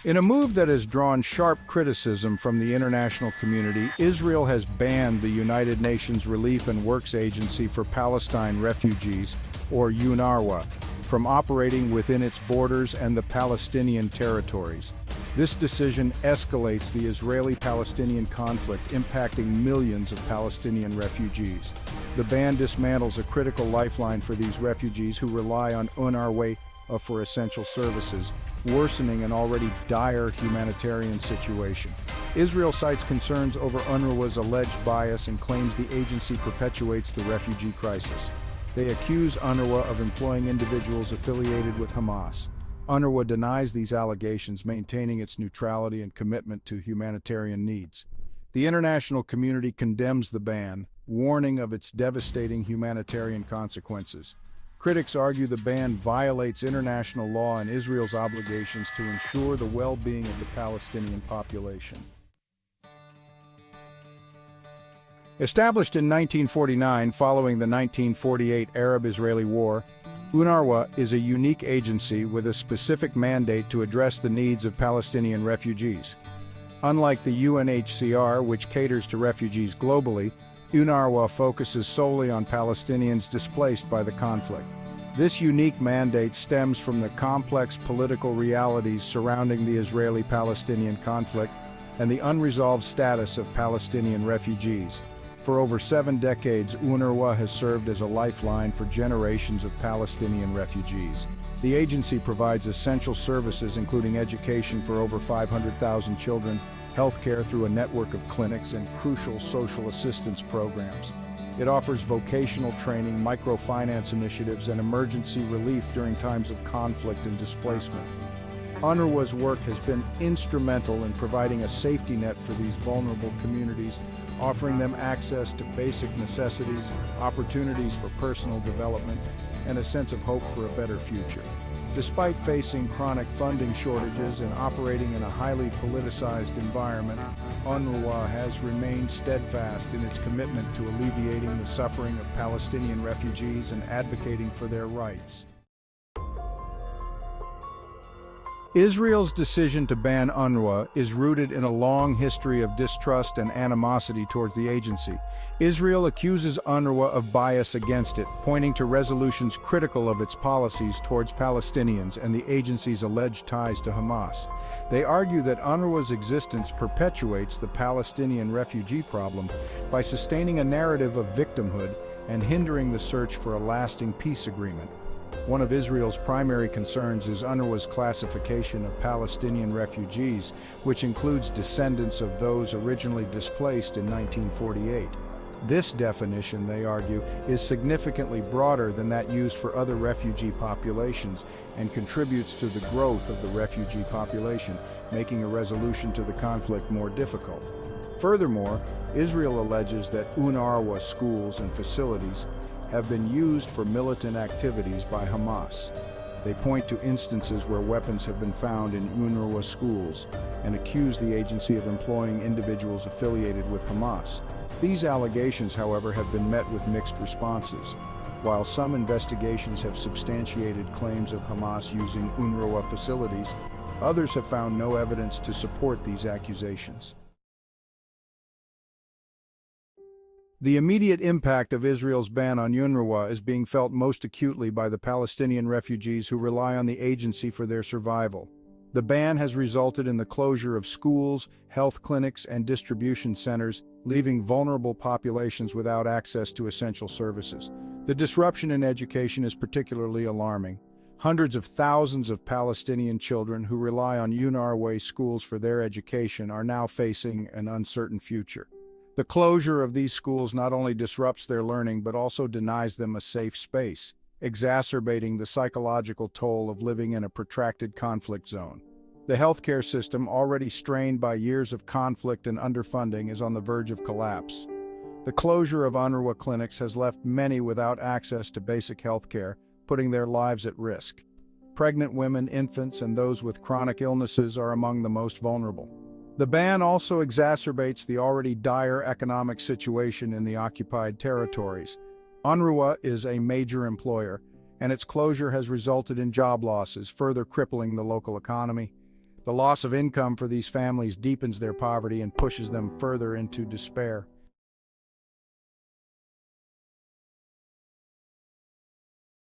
In a move that has drawn sharp criticism from the international community, Israel has banned the United Nations Relief and Works Agency for Palestine Refugees, or UNRWA, from operating within its borders and the Palestinian territories. This decision escalates the Israeli-Palestinian conflict, impacting millions of Palestinian refugees. The ban dismantles a critical lifeline for these refugees who rely on UNRWA for essential services, worsening an already dire humanitarian situation. Israel cites concerns over UNRWA's alleged bias and claims the agency perpetuates the refugee crisis. They accuse UNRWA of employing individuals affiliated with Hamas. UNRWA denies these allegations, maintaining its neutrality and commitment to humanitarian needs. The international community condemns the ban, warning of its devastating humanitarian consequences. Critics argue the ban violates international law and Israel's obligations to ensure the well-being of the Palestinian population. Established in 1949 following the 1948 Arab-Israeli War, UNRWA is a unique agency with a specific mandate to address the needs of Palestinian refugees. Unlike the UNHCR, which caters to refugees globally, UNRWA focuses solely on Palestinians displaced by the conflict. This unique mandate stems from the complex political realities surrounding the Israeli-Palestinian conflict and the unresolved status of Palestinian refugees. For over 7 decades, UNRWA has served as a lifeline for generations of Palestinian refugees. The agency provides essential services including education for over 500,000 children, healthcare through a network of clinics, and crucial social assistance programs. It offers vocational training, microfinance initiatives, and emergency relief during times of conflict and displacement. UNRWA's work has been instrumental in providing a safety net for these vulnerable communities, offering them access to basic necessities, opportunities for personal development, and a sense of hope for a better future. Despite facing chronic funding shortages and operating in a highly politicized environment, UNRWA has remained steadfast in its commitment to alleviating the suffering of Palestinian refugees and advocating for their rights. Israel's decision to ban UNRWA is rooted in a long history of distrust and animosity towards the agency. Israel accuses UNRWA of bias against it, pointing to resolutions critical of its policies towards Palestinians and the agency's alleged ties to Hamas. They argue that UNRWA's existence perpetuates the Palestinian refugee problem by sustaining a narrative of victimhood and hindering the search for a lasting peace agreement. One of Israel's primary concerns is UNRWA's classification of Palestinian refugees, which includes descendants of those originally displaced in 1948. This definition, they argue, is significantly broader than that used for other refugee populations and contributes to the growth of the refugee population, making a resolution to the conflict more difficult. Furthermore, Israel alleges that UNRWA schools and facilities have been used for militant activities by Hamas. They point to instances where weapons have been found in UNRWA schools and accuse the agency of employing individuals affiliated with Hamas. These allegations, however, have been met with mixed responses. While some investigations have substantiated claims of Hamas using UNRWA facilities, others have found no evidence to support these accusations. The immediate impact of Israel's ban on UNRWA is being felt most acutely by the Palestinian refugees who rely on the agency for their survival. The ban has resulted in the closure of schools, health clinics, and distribution centers, leaving vulnerable populations without access to essential services. The disruption in education is particularly alarming. Hundreds of thousands of Palestinian children who rely on UNRWA schools for their education are now facing an uncertain future. The closure of these schools not only disrupts their learning but also denies them a safe space, exacerbating the psychological toll of living in a protracted conflict zone. The healthcare system, already strained by years of conflict and underfunding, is on the verge of collapse. The closure of UNRWA clinics has left many without access to basic healthcare, putting their lives at risk. Pregnant women, infants, and those with chronic illnesses are among the most vulnerable. The ban also exacerbates the already dire economic situation in the occupied territories. UNRWA is a major employer, and its closure has resulted in job losses, further crippling the local economy. The loss of income for these families deepens their poverty and pushes them further into despair.